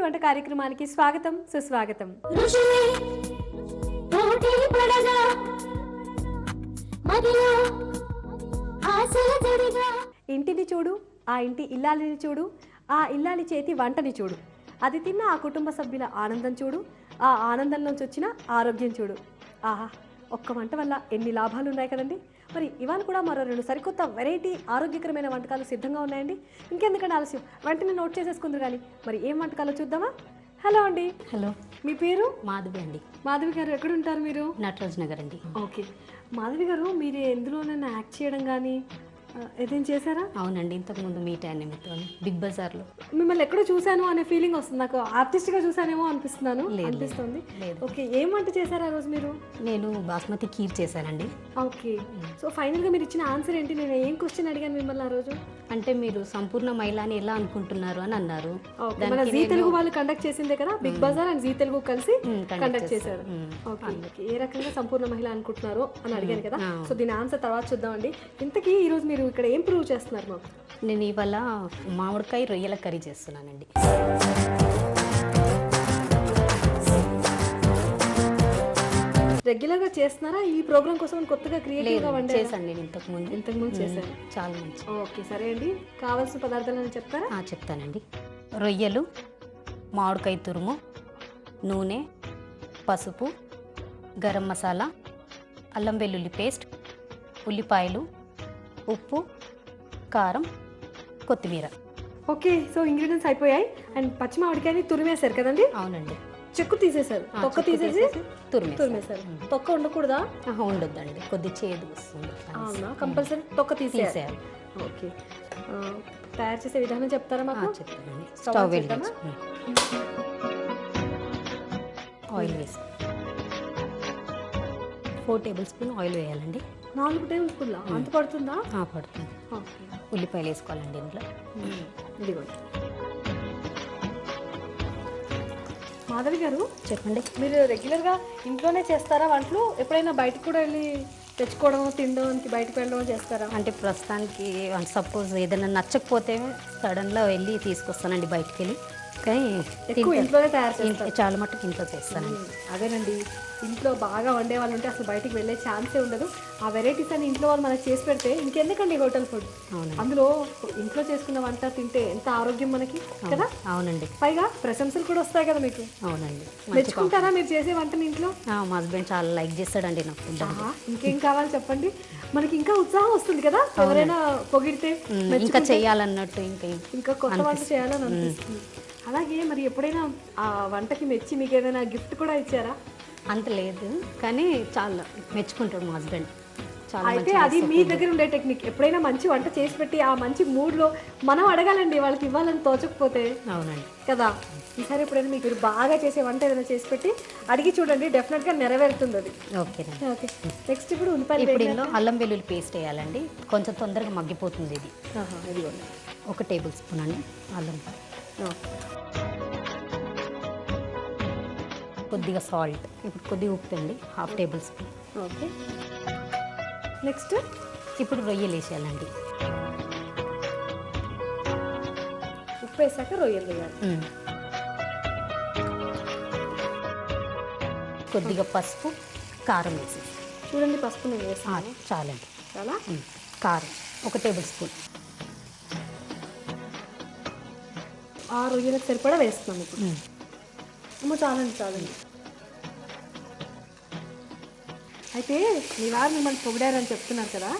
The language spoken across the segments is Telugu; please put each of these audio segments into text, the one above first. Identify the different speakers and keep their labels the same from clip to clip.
Speaker 1: వంట కార్యక్రమానికి స్వాగతం సుస్వాగతం. ఇంటిని చూడు, ఆ ఇంటి ఇల్లాలిని చూడు, ఆ ఇల్లాలి చేతి వంటని చూడు, అది తిన్న ఆ కుటుంబ సభ్యుల ఆనందం చూడు, ఆ ఆనందంలోంచి వచ్చిన ఆరోగ్యం చూడు. ఆహా, ఒక్క వంట వల్ల ఎన్ని లాభాలు ఉన్నాయి కదండి. మరి ఇవాళ కూడా మరో 2 సరికొత్త వెరైటీ ఆరోగ్యకరమైన వంటకాలు సిద్ధంగా ఉన్నాయండి. ఇంకెందుకంటే ఆలస్యం, వెంటనే నోట్ చేసేసుకుందరు కానీ మరి ఏం వంటకాలో చూద్దామా? హలో అండి.
Speaker 2: హలో,
Speaker 1: మీ పేరు?
Speaker 2: మాధవి అండి.
Speaker 1: మాధవి గారు, ఎక్కడ ఉంటారు మీరు?
Speaker 2: నటరాజ్ నగర్ అండి.
Speaker 1: ఓకే మాధవి గారు, మీరు ఎందులోనైనా యాక్ట్ చేయడం కానీ ఏదైనా చేశారా?
Speaker 2: అవునండి, ఇంతకుముందు మీట్ అయ్యాను మీతో బిగ్ బజార్లో.
Speaker 1: మిమ్మల్ని ఎక్కడో చూశాను అనే ఫీలింగ్ వస్తుంది నాకు. ఆర్టిస్ట్గా చూసానేమో అనిపిస్తుంది. ఓకే, ఏం వంట చేశారు ఆ రోజు మీరు?
Speaker 2: నేను బాస్మతి ఖీర్ చేశానండి.
Speaker 1: ఓకే, సో ఫైనల్గా మీరు ఇచ్చిన ఆన్సర్ ఏంటి? నేను ఏం క్వశ్చన్ అడిగాను మిమ్మల్ని ఆ రోజు?
Speaker 2: అంటే మీరు సంపూర్ణ మహిళ అని ఎలా అనుకుంటున్నారు అని అన్నారు.
Speaker 1: మన జీ తెలుగు వాళ్ళు కండక్ట్ చేసిందే కదా, Big Bazaar and Zee Telugu కలిసి కండక్ట్ చేశారు. ఓకే, ఏ రకంగా సంపూర్ణ మహిళ అనుకుంటున్నారు అని అడిగాను కదా. సో దీని ఆన్సర్ తర్వాత చూద్దామండి. ఇంతకీ ఈ రోజు మీరు ఇక్కడ ఏం ప్రూవ్ చేస్తున్నారు మాకు?
Speaker 2: నేను ఇవాళ మామిడికాయ రొయ్యల కర్రీ చేస్తున్నానండి.
Speaker 1: రెగ్యులర్గా చేస్తున్నారా ఈ ప్రోగ్రామ్ కోసం కొత్తగా క్రియేటివ్గా
Speaker 2: చేశాను నేను ఇంతకుముందు చేశాను. చాలా మంచి.
Speaker 1: ఓకే, సరే అండి. కావాల్సిన పదార్థాలను చెప్తారా?
Speaker 2: చెప్తానండి. రొయ్యలు, మామిడికాయ తురుము, నూనె, పసుపు, గరం మసాలా, అల్లం వెల్లుల్లి పేస్ట్, ఉల్లిపాయలు, ఉప్పు, కారం, కొత్తిమీర.
Speaker 1: ఓకే, సో ఇంగ్రీడియంట్స్ అయిపోయాయి. అండ్ పచ్చి మామిడికాయని తురిమేశారు కదండి?
Speaker 2: అవునండి,
Speaker 1: చెక్కు తీసేశారు, తొక్క తీసేసి తురిమేశారు. తొక్క ఉండకూడదా?
Speaker 2: ఉండొద్దండి, కొద్ది చేదు వస్తుంది.
Speaker 1: అవునా, కంపల్సరీ తొక్క తీసేయాలి. ఓకే, తయారు చేసే విధానం చెప్తారా మాకు?
Speaker 2: చెప్తానండి. స్టవ్ వెలిగించి ఆయిల్ వేసి 4 టేబుల్ స్పూన్ ఆయిల్ వేయాలండి.
Speaker 1: 4 టేబుల్ స్పూన్లా? అంత పడుతుందా?
Speaker 2: పడుతుంది. ఉల్లిపాయలు వేసుకోవాలండి ఇంట్లో.
Speaker 1: ఇదిగోండి. మాధవి గారు,
Speaker 2: చెప్పండి.
Speaker 1: మీరు రెగ్యులర్గా ఇంట్లోనే చేస్తారా వంటలు? ఎప్పుడైనా బయటకు కూడా వెళ్ళి తెచ్చుకోవడం, తినడానికి బయటకు వెళ్ళడం చేస్తారా?
Speaker 2: అంటే ప్రస్తుతానికి సపోజ్ ఏదైనా నచ్చకపోతే సడన్గా వెళ్ళి తీసుకొస్తానండి బయటికి వెళ్ళి. కానీ
Speaker 1: ఇంట్లోనే తయారు చేస్తాను.
Speaker 2: చాలా మట్టుకు ఇంట్లో చేస్తానండి.
Speaker 1: అదేనండి, ఇంట్లో బాగా వండే వాళ్ళు ఉంటే అసలు బయటికి వెళ్ళే ఛాన్సే ఉండదు. ఆ వెరైటీస్ అని ఇంట్లో వాళ్ళు మనకు చేసి పెడితే ఇంకెందుకండి హోటల్ ఫుడ్? అందులో ఇంట్లో చేసుకున్న వంట తింటే ఎంత ఆరోగ్యం మనకి కదా.
Speaker 2: అవునండి,
Speaker 1: పైగా ప్రశంసలు కూడా వస్తాయి కదా మీకు.
Speaker 2: అవునండి.
Speaker 1: మెచ్చుకుంటారా మీరు చేసే వంటని ఇంట్లో?
Speaker 2: మా హస్బెండ్ చాలా లైక్ చేస్తాడండి నా ఫుడ్.
Speaker 1: ఇంకేం కావాలి చెప్పండి, మనకి ఇంకా ఉత్సాహం వస్తుంది కదా. ఎవరైనా పొగిడితే
Speaker 2: ఇంకా చేయాలన్నట్టు,
Speaker 1: ఇంకా కొత్త వంట చేయాలని అనిపిస్తుంది. అలాగే మరి ఎప్పుడైనా ఆ వంటకి మెచ్చి మీకు ఏదైనా గిఫ్ట్ కూడా ఇచ్చారా?
Speaker 2: అంత లేదు, కానీ చాలా మెచ్చుకుంటాడు మా హస్బెండ్.
Speaker 1: అయితే అది మీ దగ్గర ఉండే టెక్నిక్. ఎప్పుడైనా మంచి వంట చేసి పెట్టి ఆ మంచి మూడ్లో మనం అడగాలండి, వాళ్ళకి ఇవ్వాలని తోచకపోతే.
Speaker 2: అవునండి
Speaker 1: కదా. ఈసారి ఎప్పుడైనా మీకు బాగా చేసే వంట ఏదైనా చేసి పెట్టి అడిగి చూడండి, డెఫినెట్గా నెరవేరుతుంది అది.
Speaker 2: ఓకే.
Speaker 1: నెక్స్ట్ ఇప్పుడు ఉల్లిపాయలు.
Speaker 2: ఇప్పుడు ఇందులో అల్లం వెల్లుల్లి పేస్ట్ వేయాలండి. కొంచెం తొందరగా మగ్గిపోతుంది ఇది.
Speaker 1: ఇదిగోండి,
Speaker 2: 1 టేబుల్ స్పూన్ అండి అల్లం. కొద్దిగా సాల్ట్, ఇప్పుడు కొద్దిగా ఉప్పు అండి, 1/2 టేబుల్ స్పూన్.
Speaker 1: ఓకే, నెక్స్ట్
Speaker 2: ఇప్పుడు రొయ్యలు వేసేయాలండి.
Speaker 1: ఉప్పు వేసాక రొయ్యలు వేయాలి.
Speaker 2: కొద్దిగా పసుపు, కారం వేసి
Speaker 1: చూడండి. పసుపు నేను వేసాను.
Speaker 2: చాలండి.
Speaker 1: చాలా.
Speaker 2: కారం 1 టేబుల్ స్పూన్.
Speaker 1: ఆ రొయ్యలకు సరిపడా వేస్తున్నాను ఇప్పుడు. చాలండి. అయితే మీ వారు మిమ్మల్ని పొగిడారని చెప్తున్నారు కదా,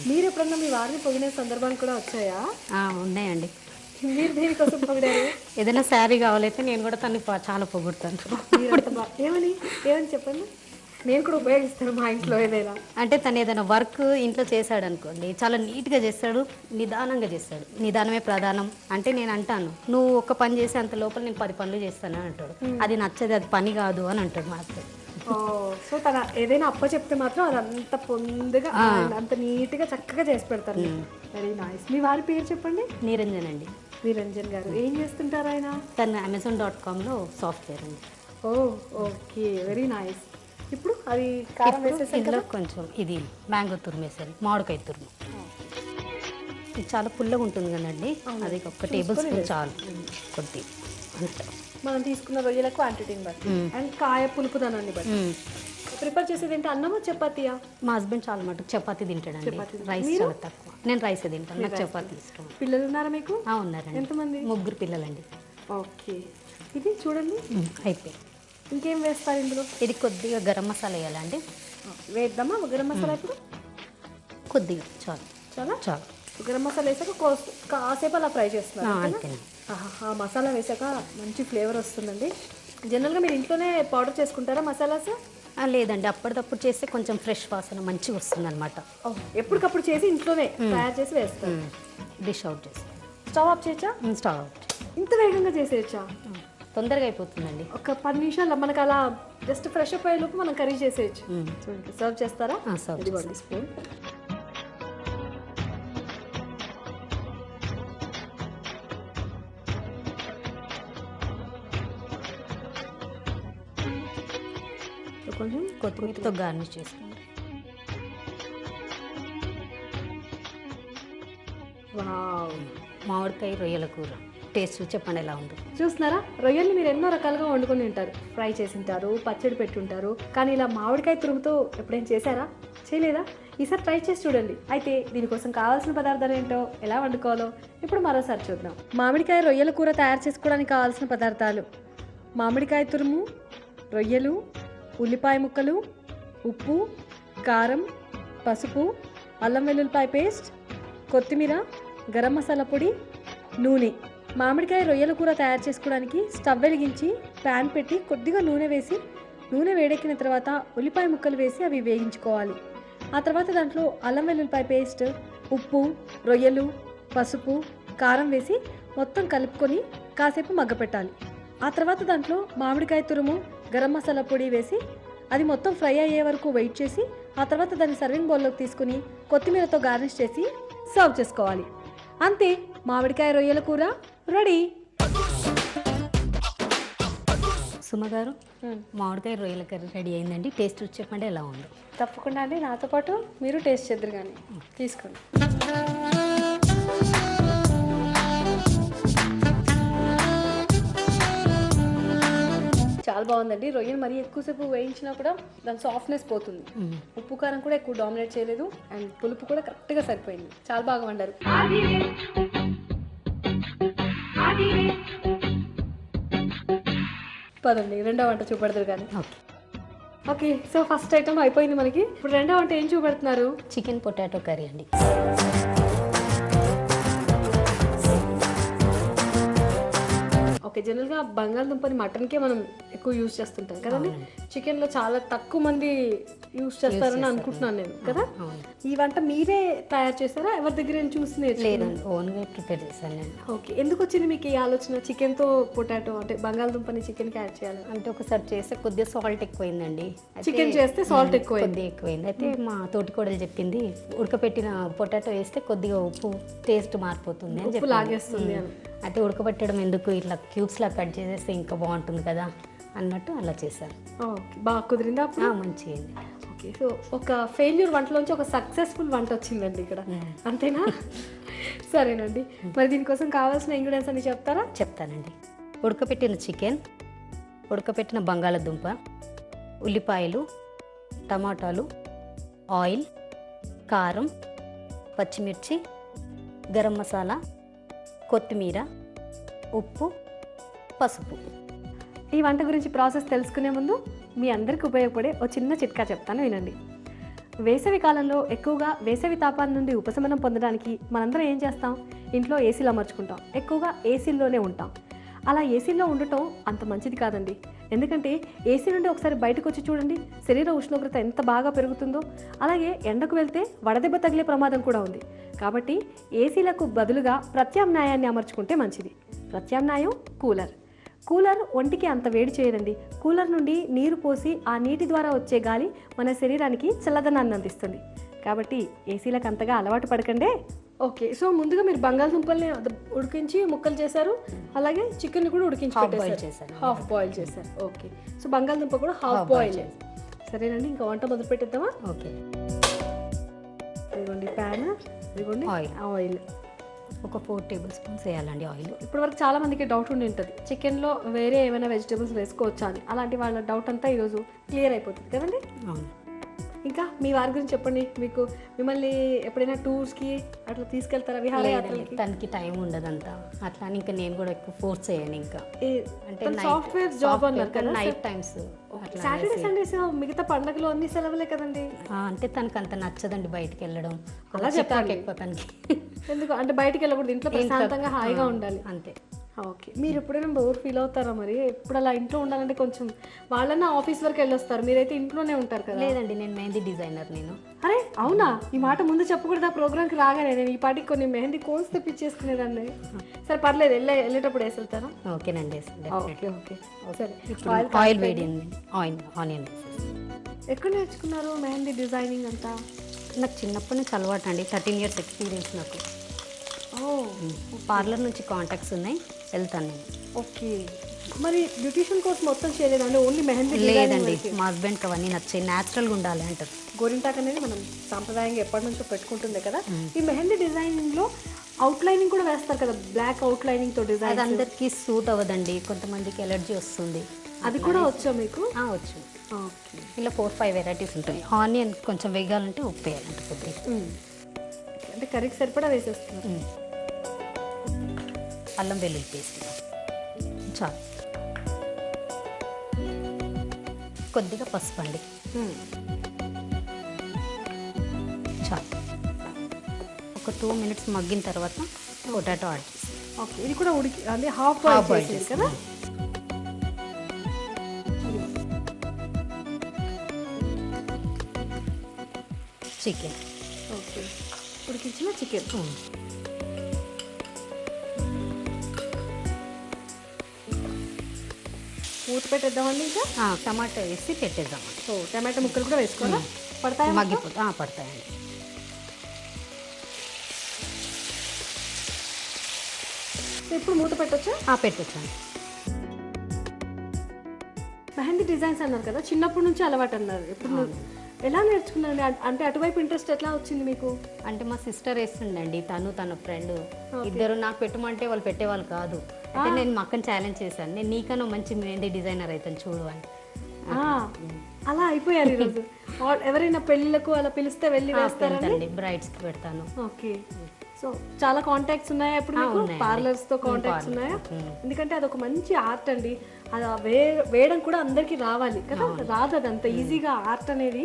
Speaker 1: మీరు ఎప్పుడన్నా మీ వారిని పొగిడే సందర్భాలు కూడా వచ్చాయా?
Speaker 2: ఉన్నాయండి.
Speaker 1: మీరు దేనికోసం పొగిడారు?
Speaker 2: ఏదైనా శారీ కావాలైతే నేను కూడా తను చాలా పొగుడతాను.
Speaker 1: ఏమని చెప్పండి, నేను కూడా ఉపయోగిస్తాను మా ఇంట్లో. ఏదైనా
Speaker 2: అంటే తను ఏదైనా వర్క్ ఇంట్లో చేశాడు అనుకోండి, చాలా నీట్గా చేస్తాడు, నిదానంగా చేస్తాడు. నిదానమే ప్రధానం అంటే నేను అంటాను, నువ్వు ఒక పని చేసి అంత లోపల నేను 10 పనులు చేస్తాను అని అంటాడు. అది నచ్చదు, అది పని కాదు అని అంటాడు మా అత్త.
Speaker 1: సో తన ఏదైనా అప్ప చెప్తే మాత్రం అది అంత పొందుగా, అంత నీట్గా చక్కగా చేసి పెడతారు. Very nice. మీ వారి పేరు చెప్పండి?
Speaker 2: నిరంజన్ అండి.
Speaker 1: నిరంజన్ గారు ఏం చేస్తుంటారు ఆయన?
Speaker 2: తను Amazon.comలో సాఫ్ట్వేర్ అండి.
Speaker 1: Okay, very nice. ఇప్పుడు అది కారం వేసేసి
Speaker 2: ఇందులో కొంచెం ఇది మ్యాంగో తురుము వేసాను, మామిడికాయ తురుము. ఇది చాలా పుల్లగా ఉంటుంది కదండి, అది 1 టేబుల్ స్పూన్ చాలు. కొద్ది అంతే.
Speaker 1: మనం తీసుకున్న రొయ్యల క్వాంటిటీని బట్టి అండ్ కాయ పులుపుదనాన్ని బట్టి. ప్రిపేర్ చేసేది ఏంటి, అన్నమా చపాతీయా?
Speaker 2: మా హస్బెండ్ చాలా మటుకు చపాతీ తింటాడండి, రైస్ చాలా తక్కువ. నేను రైసే తింటాను, నాకు చపాతీ ఇష్టం.
Speaker 1: పిల్లలు ఉన్నారా మీకు?
Speaker 2: ఉన్నారండి.
Speaker 1: ఎంతమంది?
Speaker 2: 3 పిల్లలండి.
Speaker 1: ఓకే, ఇది చూడండి
Speaker 2: అయిపోయి.
Speaker 1: ఇంకేం వేస్తారు ఇందులో?
Speaker 2: ఇది కొద్దిగా గరం మసాలా వేయాలండి.
Speaker 1: వేద్దామా గరం మసాలా ఇప్పుడు?
Speaker 2: కొద్దిగా చాలు.
Speaker 1: చాలా
Speaker 2: చాలు.
Speaker 1: గరం మసాలా వేసాక కాసేపు అలా ఫ్రై చేస్తున్నారు.
Speaker 2: అంతే.
Speaker 1: ఆ మసాలా వేసాక మంచి ఫ్లేవర్ వస్తుందండి. జనరల్గా మీరు ఇంట్లోనే పౌడర్ చేసుకుంటారా మసాలాస్?
Speaker 2: లేదండి, అప్పటిదప్పుడు చేస్తే కొంచెం ఫ్రెష్ వాసన మంచిగా వస్తుంది అనమాట.
Speaker 1: ఎప్పటికప్పుడు చేసి ఇంట్లోనే తయారు చేసి వేస్తారు.
Speaker 2: డిష్ అవుట్ చేసి
Speaker 1: స్టవ్ ఆఫ్ చేయొచ్చా?
Speaker 2: Stove out.
Speaker 1: ఇంత వేగంగా చేసేయచ్చా?
Speaker 2: తొందరగా అయిపోతుందండి.
Speaker 1: ఒక 10 నిమిషాలు మనకు అలా జస్ట్ ఫ్రెష్ అప్ అయ్యేలోపు మనం కర్రీ చేసేయచ్చు. సర్వ్ చేస్తారా?
Speaker 2: సర్వ్.
Speaker 1: స్పూన్. కొంచెం
Speaker 2: కొత్తిమీరతో గార్నిష్ చేసుకోండి.
Speaker 1: వావ్,
Speaker 2: మామిడికాయ రొయ్యల కూర టేస్ట్ చెప్పండి ఎలా ఉంది.
Speaker 1: చూస్తున్నారా, రొయ్యల్ని మీరు ఎన్నో రకాలుగా వండుకొని ఉంటారు. ఫ్రై చేసి ఉంటారు, పచ్చడి పెట్టుంటారు, కానీ ఇలా మామిడికాయ తురుముతో ఎప్పుడైనా చేశారా? చేయలేదా? ఈసారి ట్రై చేసి చూడండి. అయితే దీనికోసం కావాల్సిన పదార్థాలు ఏంటో, ఎలా వండుకోవాలో ఇప్పుడు మరోసారి చూద్దాం. మామిడికాయ రొయ్యల కూర తయారు చేసుకోవడానికి కావాల్సిన పదార్థాలు: మామిడికాయ తురుము, రొయ్యలు, ఉల్లిపాయ ముక్కలు, ఉప్పు, కారం, పసుపు, అల్లం వెల్లుల్లిపాయ పేస్ట్, కొత్తిమీర, గరం మసాలా పొడి, నూనె. మామిడికాయ రొయ్యల కూర తయారు చేసుకోవడానికి స్టవ్ వెలిగించి ప్యాన్ పెట్టి కొద్దిగా నూనె వేసి, నూనె వేడెక్కిన తర్వాత ఉల్లిపాయ ముక్కలు వేసి అవి వేగించుకోవాలి. ఆ తర్వాత దాంట్లో అల్లం వెల్లుల్లిపాయ పేస్ట్, ఉప్పు, రొయ్యలు, పసుపు, కారం వేసి మొత్తం కలుపుకొని కాసేపు మగ్గపెట్టాలి. ఆ తర్వాత దాంట్లో మామిడికాయ తురుము, గరం మసాలా పొడి వేసి అది మొత్తం ఫ్రై అయ్యే వరకు వెయిట్ చేసి, ఆ తర్వాత దాన్ని సర్వింగ్ బౌల్లోకి తీసుకుని కొత్తిమీరతో గార్నిష్ చేసి సర్వ్ చేసుకోవాలి. అంతే, మామిడికాయ రొయ్యల కూర రెడీ.
Speaker 2: సుమ గారు, మామిడికాయ రొయ్యల కర్రీ రెడీ అయిందండి. టేస్ట్ చెప్పండి ఎలా ఉంది.
Speaker 1: తప్పకుండా అండి, నాతో పాటు మీరు టేస్ట్ చేద్దరు కానీ. తీసుకోండి. చాలా బాగుందండి. రొయ్యలు మరీ ఎక్కువసేపు వేయించినా కూడా దాని సాఫ్ట్నెస్ పోతుంది. ఉప్పు కారం కూడా ఎక్కువ డామినేట్ చేయలేదు అండ్ పులుపు కూడా కరెక్ట్గా సరిపోయింది. చాలా బాగా వండారు. పదండి రెండో వంట చూపెడతారు కానీ. ఓకే, సో ఫస్ట్ ఐటమ్ అయిపోయింది మనకి. ఇప్పుడు రెండో వంట ఏం చూపెడుతున్నారు?
Speaker 2: చికెన్ పొటాటో కర్రీ అండి.
Speaker 1: ఓకే, జనరల్గా బంగాళదుంపని మటన్కే మనం ఎక్కువ యూజ్ చేస్తుంటాం కదండి. చికెన్లో చాలా తక్కువ మంది యూజ్ చేస్తారని అనుకుంటున్నాను నేను కదా. ఈ వంట మీరే తయారు చేస్తారా, ఎవరి దగ్గర చూసి
Speaker 2: లేదండి, ఓన్గా ప్రిపేర్ చేశాను నేను.
Speaker 1: ఓకే, ఎందుకు వచ్చింది మీకు ఈ ఆలోచన చికెన్తో పొటాటో అంటే బంగాళదుంపని చికెన్కి యాడ్ చేయాలి
Speaker 2: అంటే? ఒకసారి చేస్తే కొద్దిగా సాల్ట్ ఎక్కువైందండి.
Speaker 1: చికెన్ చేస్తే సాల్ట్
Speaker 2: కొద్దిగా ఎక్కువైంది. అయితే మా తోటికోడలు చెప్పింది, ఉడకపెట్టిన పొటాటో వేస్తే కొద్దిగా ఉప్పు టేస్ట్ మారిపోతుంది అని చెప్పి
Speaker 1: లాగేస్తుంది అని.
Speaker 2: అయితే ఉడకబెట్టడం ఎందుకు, ఇట్లా క్యూబ్స్లా కట్ చేసేస్తే ఇంకా బాగుంటుంది కదా అన్నట్టు అలా చేశారు.
Speaker 1: ఓకే, బాగా కుదిరిందా అప్పుడు?
Speaker 2: మంచిగా.
Speaker 1: ఓకే, సో ఒక ఫెయిల్యూర్ వంటలోంచి ఒక సక్సెస్ఫుల్ వంట వచ్చిందండి ఇక్కడ, అంతేనా? సరేనండి, మరి దీనికోసం కావాల్సిన ఇంగ్రీడియంట్స్ అన్ని చెప్తారా?
Speaker 2: చెప్తానండి. ఉడకపెట్టిన చికెన్, ఉడకపెట్టిన బంగాళదుంప, ఉల్లిపాయలు, టమాటాలు, ఆయిల్, కారం, పచ్చిమిర్చి, గరం మసాలా, కొత్తిమీర, ఉప్పు, పసుపు.
Speaker 1: ఈ వంట గురించి ప్రాసెస్ తెలుసుకునే ముందు మీ అందరికీ ఉపయోగపడే ఒక చిన్న చిట్కా చెప్తాను, వినండి. వేసవి కాలంలో ఎక్కువగా వేసవి తాపాన్ని నుండి ఉపశమనం పొందడానికి మనందరం ఏం చేస్తాం? ఇంట్లో ఏసీలు అమర్చుకుంటాం, ఎక్కువగా ఏసీల్లోనే ఉంటాం. అలా ఏసీలో ఉండటం అంత మంచిది కాదండి. ఎందుకంటే ఏసీ నుండి ఒకసారి బయటకు వచ్చి చూడండి, శరీర ఉష్ణోగ్రత ఎంత బాగా పెరుగుతుందో. అలాగే ఎండకు వెళ్తే వడదెబ్బ తగిలే ప్రమాదం కూడా ఉంది. కాబట్టి ఏసీలకు బదులుగా ప్రత్యామ్నాయాన్ని అమర్చుకుంటే మంచిది. ప్రత్యామ్నాయం కూలర్. కూలర్ ఒంటికి అంత వేడి చేయదండి. కూలర్ నుండి నీరు పోసి ఆ నీటి ద్వారా వచ్చే గాలి మన శరీరానికి చల్లదనాన్ని అందిస్తుంది. కాబట్టి ఏసీలకు అంతగా అలవాటు పడకండే. ఓకే, సో ముందుగా మీరు బంగాళదుంపల్ని ఉడికించి ముక్కలు చేశారు, అలాగే చికెన్ కూడా ఉడికించి పెట్టేశారు, హాఫ్ బాయిల్ చేశారు. ఓకే, సో బంగాళదుంప కూడా హాఫ్ బాయిల్. సరేనండి, ఇంకా వంట మొదలు పెట్టేద్దామా?
Speaker 2: ఓకే,
Speaker 1: ఇదిగోండి ప్యాన్, ఇదిగోండి ఆయిల్.
Speaker 2: ఒక 4 టేబుల్ స్పూన్స్ వేయాలండి ఆయిల్.
Speaker 1: ఇప్పటివరకు చాలా మందికి డౌట్ ఉండి ఉంటుంది, చికెన్లో వేరే ఏమైనా వెజిటేబుల్స్ వేసుకోవచ్చా అని. అలాంటి వాళ్ళ డౌట్ అంతా ఈరోజు క్లియర్ అయిపోతుంది కదండి.
Speaker 2: అవును.
Speaker 1: ఇంకా మీ వారి గురించి చెప్పండి. మిమ్మల్ని ఎప్పుడైనా టూర్స్కి అట్లా తీసుకెళ్తారా, విహారయాత్రలకి?
Speaker 2: తనకి టైం ఉండదంతా అట్లా అని ఇంకా నేను కూడా ఎక్కువ ఫోర్స్ చేయను. ఇంకా అంటే
Speaker 1: సాఫ్ట్వేర్ జాబ్ అన్నారు కదా,
Speaker 2: నైట్ టైమ్స్
Speaker 1: సాటర్డే సండేస్ మిగతా పండుగలు అన్ని సెలవులే కదండి.
Speaker 2: అంటే తనకు అంత నచ్చదండి బయటికి వెళ్ళడం.
Speaker 1: అలా చెప్పాలి
Speaker 2: ఎక్కువ తనకి.
Speaker 1: ఎందుకు అంటే బయటికి వెళ్ళకూడదు, ఇంట్లో ప్రశాంతంగా హాయిగా ఉండాలి
Speaker 2: అంతే.
Speaker 1: ఓకే. మీరు ఎప్పుడైనా బోర్ ఫీల్ అవుతారా మరి? ఎప్పుడు అలా ఇంట్లో ఉండాలంటే కొంచెం వాళ్ళన్నా ఆఫీస్ వరకు వెళ్ళొస్తారు, మీరైతే ఇంట్లోనే ఉంటారు కదా.
Speaker 2: లేదండి, నేను మెహందీ డిజైనర్. నేను
Speaker 1: అరే అవునా, ఈ మాట ముందు చెప్పకూడదు. ఆ ప్రోగ్రామ్కి రాగానే నేను ఈ పాటికి కొన్ని మెహందీ కోన్స్ తెప్పించేసుకునేదాన్ని. సరే పర్లేదు, వెళ్ళేటప్పుడు వేసుకెళ్తారా?
Speaker 2: ఓకేనండి.
Speaker 1: ఓకే ఓకే సరే.
Speaker 2: ఆయిల్ వేడి ఆనియన్.
Speaker 1: ఎక్కడ నేర్చుకున్నారు మెహందీ డిజైనింగ్ అంతా?
Speaker 2: నాకు చిన్నప్పటి నుంచి అలవాటు అండి, 13 years ఎక్స్పీరియన్స్ నాకు. పార్లర్ నుంచి కాంటాక్ట్స్ ఉన్నాయి, వెళ్తాను నేను.
Speaker 1: ఓకే. మరి బ్యూటిషియన్ కోర్స్ మొత్తం చేయలేదండి, ఓన్లీ మెహందీ?
Speaker 2: లేదండి, మా హస్బెండ్కి అవన్నీ నచ్చాయి, న్యాచురల్గా ఉండాలి అంటారు.
Speaker 1: గోరింటాక్ అనేది మనం సాంప్రదాయంగా ఎప్పటి నుంచో పెట్టుకుంటుంది కదా. ఈ మెహందీ డిజైనింగ్లో అవుట్లైనింగ్ కూడా వేస్తారు కదా, బ్లాక్ అవుట్లైనింగ్తో డిజైన్.
Speaker 2: అది అందరికీ సూట్ అవ్వదండి, కొంతమందికి ఎలర్జీ వస్తుంది.
Speaker 1: అది కూడా వచ్చా మీకు?
Speaker 2: వచ్చు.
Speaker 1: ఓకే.
Speaker 2: ఇలా 4-5 వెరైటీస్ ఉంటాయి. ఆనియన్ కొంచెం వేగాలంటే ఉప్పు వేయాలంటే కొద్దిగా,
Speaker 1: అంటే కర్రీకి సరిపడా వేసేస్తున్నారు.
Speaker 2: అల్లం వెల్లుల్లి పేస్ట్ చాలు. కొద్దిగా పసుపు అండి, చాలు. ఒక 2 minutes మగ్గిన తర్వాత పొటాటో యాడ్ చేసి.
Speaker 1: ఓకే. ఇది కూడా ఉడికి అంటే హాఫ్ బాయిల్ చేసేది కదా.
Speaker 2: చికెన్.
Speaker 1: ఓకే. ఉడికించిన చికెన్. మూత పెట్టేద్దామండి ఇంకా.
Speaker 2: టమాటా వేసి పెట్టేద్దాం.
Speaker 1: సో టమాటా ముక్కలు కూడా వేసుకోవాలా? పడతాయి?
Speaker 2: పడతాయండి.
Speaker 1: ఇప్పుడు మూత పెట్టొచ్చా?
Speaker 2: పెట్టొచ్చండి.
Speaker 1: మెహందీ డిజైన్స్ అన్నారు కదా, చిన్నప్పటి నుంచి అలవాటు అన్నారు. ఇప్పుడు ఎలా నేర్చుకున్నారండి? అంటే అటువైపు ఇంట్రెస్ట్ ఎట్లా వచ్చింది మీకు?
Speaker 2: అంటే మా సిస్టర్ వేస్తుండండి, తన ఫ్రెండ్ ఇద్దరు. నాకు పెట్టమంటే వాళ్ళు పెట్టేవాళ్ళు కాదు. అంటే నేను మా అక్కని ఛాలెంజ్ చేశాను, నేను నీకన్నా మంచి మెహందీ డిజైనర్ అవుతాను చూడు అని.
Speaker 1: అలా అయిపోయారు ఈరోజు. ఎవరైనా పెళ్ళిళ్ళకు అలా పిలిస్తే వెళ్ళి వేస్తారండి?
Speaker 2: బ్రైడ్స్కి పెడతాను.
Speaker 1: ఓకే. సో చాలా కాంటాక్ట్స్ ఉన్నాయా ఇప్పుడు మీకు? పార్లర్స్తో కాంటాక్ట్స్ ఉన్నాయా? ఎందుకంటే అదొక మంచి ఆర్ట్ అండి. అది వేయడం కూడా అందరికీ రావాలి కదా, రాదు అది అంత ఈజీగా. ఆర్ట్ అనేది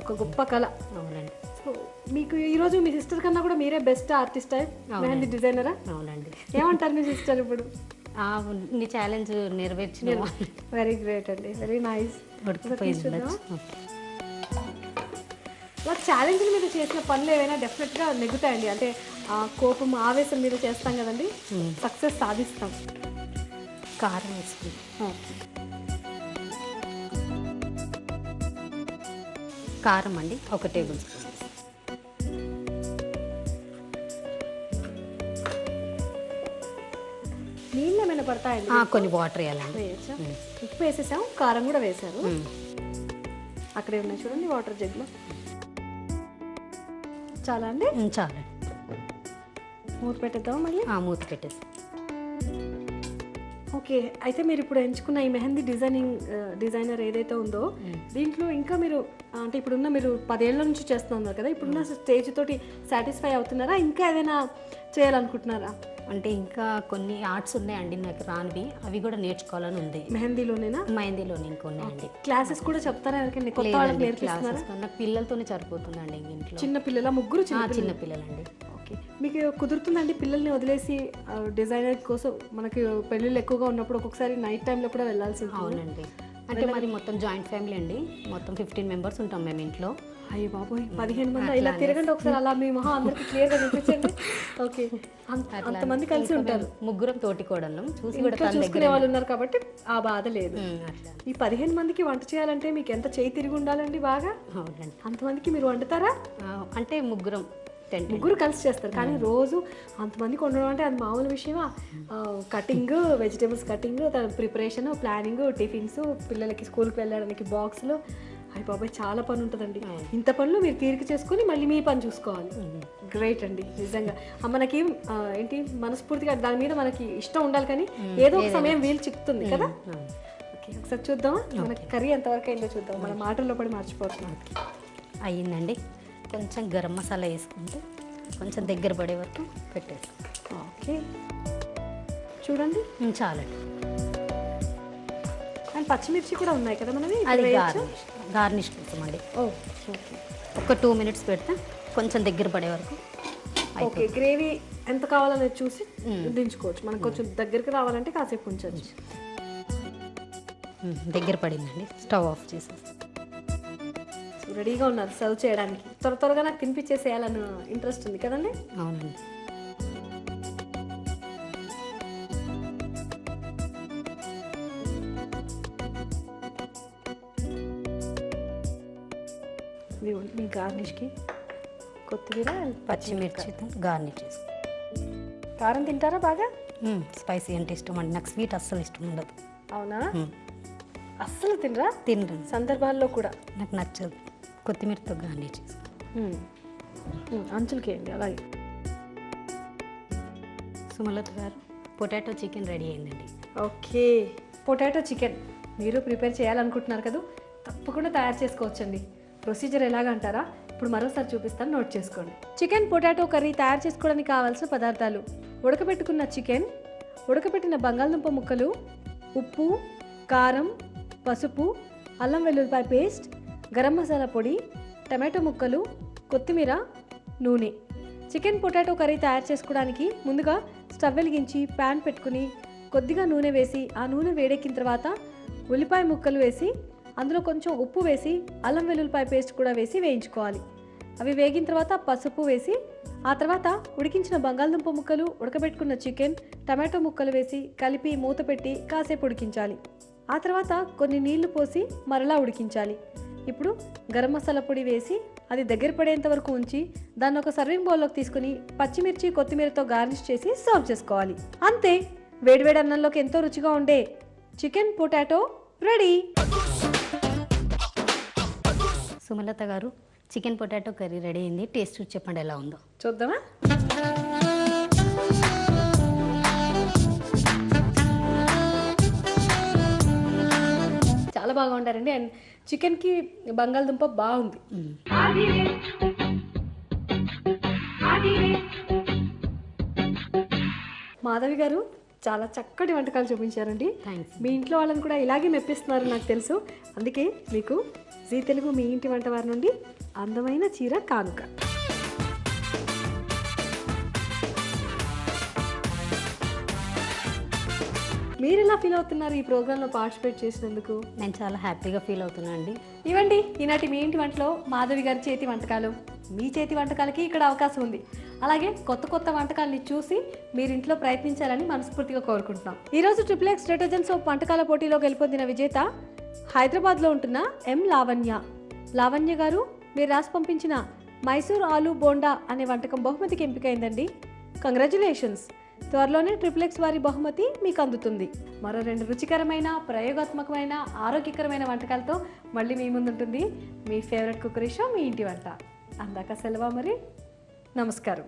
Speaker 1: ఒక గొప్ప కళ.
Speaker 2: అవునండి.
Speaker 1: సో మీకు ఈరోజు మీ సిస్టర్ కన్నా కూడా మీరే బెస్ట్ ఆర్టిస్ట్ మెహందీ డిజైనరా?
Speaker 2: అవునండి.
Speaker 1: ఏమంటారు మీ సిస్టర్ ఇప్పుడు?
Speaker 2: నీ ఛాలెంజ్ నెరవేర్చిన.
Speaker 1: వెరీ గ్రేట్ అండి, వెరీ నైస్. ఇలా ఛాలెంజ్ల మీద చేసిన పనులు ఏవైనా డెఫినెట్గా నెగ్గుతాయండి. అంటే కోపం ఆవేశం మీద చేస్తాం కదండి, సక్సెస్ సాధిస్తాం.
Speaker 2: కారం వేసుకుంటాం. కారం అండి 1 టేబుల్ స్పూన్.
Speaker 1: నీళ్ళు ఏమైనా పడతాయండి?
Speaker 2: కొన్ని వాటర్ వేయాలండి.
Speaker 1: వేయచ్చా? ఉప్పు వేసేసాము, కారం కూడా వేసారు. అక్కడే ఉన్నాయి చూడండి వాటర్ జగ్లో. చాలా అండి?
Speaker 2: చాలండి.
Speaker 1: మూత పెట్టేద్దాం మళ్ళీ.
Speaker 2: మూత పెట్టేసి.
Speaker 1: ఓకే. అయితే మీరు ఇప్పుడు ఎంచుకున్న ఈ మెహందీ డిజైనర్ ఏదైతే ఉందో, దీంట్లో ఇంకా మీరు అంటే ఇప్పుడున్న మీరు 10 ఏళ్ళ నుంచి చేస్తున్నారు కదా, ఇప్పుడున్న స్టేజ్ తోటి సాటిస్ఫై అవుతున్నారా? ఇంకా ఏదైనా చేయాలనుకుంటున్నారా?
Speaker 2: అంటే ఇంకా కొన్ని ఆర్ట్స్ ఉన్నాయండి నాకు రానివి, అవి కూడా నేర్చుకోవాలని ఉంది.
Speaker 1: మెహందీలోనేనా?
Speaker 2: మెహందీలోనే ఇంకా ఉన్నాయండి.
Speaker 1: క్లాసెస్ కూడా చెప్తారా? కొత్త వాళ్ళకి నేర్పిస్తున్నారా?
Speaker 2: నాకు పిల్లలతోనే సరిపోతుందండి ఇంట్లో.
Speaker 1: చిన్న పిల్లల? ముగ్గురు
Speaker 2: చిన్న పిల్లలండి.
Speaker 1: ఓకే. మీకు కుదురుతుందండి పిల్లల్ని వదిలేసి డిజైనర్ కోసం? మనకి పెళ్ళిళ్ళు ఎక్కువగా ఉన్నప్పుడు ఒక్కొక్కసారి నైట్ టైంలో కూడా వెళ్ళాల్సి ఉంటుంది.
Speaker 2: అవునండి. అంటే మాది మొత్తం జాయింట్ ఫ్యామిలీ అండి, మొత్తం 15 members ఉంటాం మేము ఇంట్లో.
Speaker 1: అయ్యో బాబోయ్, 15 మంది. ఇలా తిరగండి ఒకసారి, అలా మీ మొహం అందరికి క్లియర్గా చూపించండి. ఓకే. అంతమంది కలిసి ఉంటారు.
Speaker 2: ముగ్గురం తోటికోడళ్ళం. చూసి కూడా
Speaker 1: చూసుకునే వాళ్ళు ఉన్నారు కాబట్టి ఆ బాధ లేదు. ఈ 15 మందికి వంట చేయాలంటే మీకు ఎంత చేయి తిరిగి ఉండాలండి బాగా.
Speaker 2: అవునండి.
Speaker 1: అంతమందికి మీరు వండుతారా?
Speaker 2: అంటే
Speaker 1: ముగ్గురు కలిసి చేస్తారు, కానీ రోజు అంతమందికి వండడం అంటే అది మామూలు విషయమా? Cutting, vegetables cutting, preparation, planning, tiffins, పిల్లలకి స్కూల్కి వెళ్ళడానికి బాక్స్లు, అయ్య బాబాయ్ చాలా పని ఉంటుందండి. ఇంత పనులు మీరు తీరిక చేసుకొని మళ్ళీ మీ పని చూసుకోవాలి. గ్రేట్ అండి నిజంగా. మనకి ఏంటి మనస్ఫూర్తిగా దాని మీద మనకి ఇష్టం ఉండాలి, కానీ ఏదో ఒక సమయం వీలు చిక్కుతుంది కదా. ఓకే, ఒకసారి చూద్దామా మనకి కర్రీ ఎంతవరకు అయిందో చూద్దాం. మన మాటల్లో పడి మర్చిపోతున్నాం.
Speaker 2: అయ్యిందండి. కొంచెం గరం మసాలా వేసుకుంటే కొంచెం దగ్గర పడే వరకు పెట్టేస్తాం.
Speaker 1: ఓకే చూడండి
Speaker 2: చాలండి.
Speaker 1: అండ్ పచ్చిమిర్చి కూడా ఉన్నాయి కదా మనవి,
Speaker 2: అది గార్నిష్ కోసం అండి.
Speaker 1: ఓకే,
Speaker 2: ఒక 2 మినిట్స్ పెడితే కొంచెం దగ్గర పడే వరకు.
Speaker 1: ఓకే, గ్రేవీ ఎంత కావాలనేది చూసి దించుకోవచ్చు. మనకు కొంచెం దగ్గరికి రావాలంటే కాసేపు ఉంచవచ్చు.
Speaker 2: దగ్గర పడిందండి, స్టవ్ ఆఫ్ చేసేసి
Speaker 1: రెడీగా ఉన్నారు సర్వ్ చేయడానికి. త్వరగా నాకు తినిపించేసేయాలని ఇంట్రెస్ట్ ఉంది కదండి.
Speaker 2: అవునండి.
Speaker 1: మీ గార్నిష్కి కొత్తిమీర
Speaker 2: పచ్చిమిర్చితో గార్నిష్ చేసి.
Speaker 1: కారం తింటారా బాగా?
Speaker 2: స్పైసీ అంటే ఇష్టం అండి, నాకు స్వీట్ అస్సలు ఇష్టం ఉండదు.
Speaker 1: అవునా? అస్సలు తినరా?
Speaker 2: తినరు
Speaker 1: సందర్భాల్లో కూడా.
Speaker 2: నాకు నచ్చదు. కొత్తిమీరతో గార్నిష్ చేసి
Speaker 1: అంచులకి వేయండి అలాగే.
Speaker 2: సుమలత గారు, పొటాటో చికెన్ రెడీ అయిందండి.
Speaker 1: ఓకే, పొటాటో చికెన్ మీరు ప్రిపేర్ చేయాలనుకుంటున్నారు కదా, తప్పకుండా తయారు చేసుకోవచ్చండి. ప్రొసీజర్ ఎలాగంటారా? ఇప్పుడు మరోసారి చూపిస్తాను, నోట్ చేసుకోండి. చికెన్ పొటాటో కర్రీ తయారు చేసుకోవడానికి కావాల్సిన పదార్థాలు: ఉడకబెట్టుకున్న చికెన్, ఉడకబెట్టిన బంగాళదుంప ముక్కలు, ఉప్పు, కారం, పసుపు, అల్లం వెల్లుల్లిపాయ పేస్ట్, గరం మసాలా పొడి, టమాటో ముక్కలు, కొత్తిమీర, నూనె. చికెన్ పొటాటో కర్రీ తయారు చేసుకోవడానికి ముందుగా స్టవ్ వెలిగించి ప్యాన్ పెట్టుకుని కొద్దిగా నూనె వేసి, ఆ నూనె వేడెక్కిన తర్వాత ఉల్లిపాయ ముక్కలు వేసి, అందులో కొంచెం ఉప్పు వేసి, అల్లం వెల్లుల్లిపాయ పేస్ట్ కూడా వేసి వేయించుకోవాలి. అవి వేగిన తర్వాత పసుపు వేసి, ఆ తర్వాత ఉడికించిన బంగాళదుంప ముక్కలు, ఉడకబెట్టుకున్న చికెన్, టమాటో ముక్కలు వేసి కలిపి మూత పెట్టి కాసేపు ఉడికించాలి. ఆ తర్వాత కొన్ని నీళ్లు పోసి మరలా ఉడికించాలి. ఇప్పుడు గరం మసాలా పొడి వేసి అది దగ్గర పడేంత వరకు ఉంచి దాన్ని ఒక సర్వింగ్ బౌల్లోకి తీసుకుని పచ్చిమిర్చి కొత్తిమీరతో గార్నిష్ చేసి సర్వ్ చేసుకోవాలి. అంతే, వేడివేడి అన్నంలోకి ఎంతో రుచిగా ఉండే chicken potato ready.
Speaker 2: Sumalatha garu, chicken potato curry ready అయింది. టేస్ట్ చూసి చెప్పండి ఎలా ఉందో.
Speaker 1: చూద్దామా? చాలా బాగా ఉంటారండి. అండ్ చికెన్కి బంగాళదుంప బాగుంది. మాధవి గారు చాలా చక్కటి వంటకాలు చూపించారండి. మీ ఇంట్లో వాళ్ళని కూడా ఇలాగే మెప్పిస్తున్నారు నాకు తెలుసు. అందుకే మీకు జీ తెలుగు మీ ఇంటి వంట వారి నుండి అందమైన చీర కానుక. మీరు ఎలా ఫీల్ అవుతున్నారు ఈ ప్రోగ్రాంలో పార్టిసిపేట్ చేసినందుకు?
Speaker 2: నేను చాలా హ్యాపీగా ఫీల్ అవుతున్నాను అండి.
Speaker 1: ఇవ్వండి ఈనాటి మీ ఇంటి వంటలో మాధవి గారి చేతి వంటకాలు. మీ చేతి వంటకాలకి ఇక్కడ అవకాశం ఉంది. అలాగే కొత్త కొత్త వంటకాలని చూసి మీరు ఇంట్లో ప్రయత్నించాలని మనస్ఫూర్తిగా కోరుకుంటున్నాం. ఈరోజు XXX డిటర్జెంట్ సోప్ వంటకాల పోటీలో గెలుపొందిన విజేత హైదరాబాద్లో ఉంటున్న ఎం లావణ్య. లావణ్య గారు, మీరు రాసి పంపించిన మైసూర్ ఆలు బోండా అనే వంటకం బహుమతికి ఎంపికైందండి. కంగ్రాచులేషన్స్. త్వరలోనే XXX వారి బహుమతి మీకు అందుతుంది. మరో 2 రుచికరమైన, ప్రయోగాత్మకమైన, ఆరోగ్యకరమైన వంటకాలతో మళ్ళీ మీ ముందుంటుంది మీ ఫేవరెట్ కుక్కరీ షో మీ ఇంటి వంట. అందాక సెలవా మరి. నమస్కారం.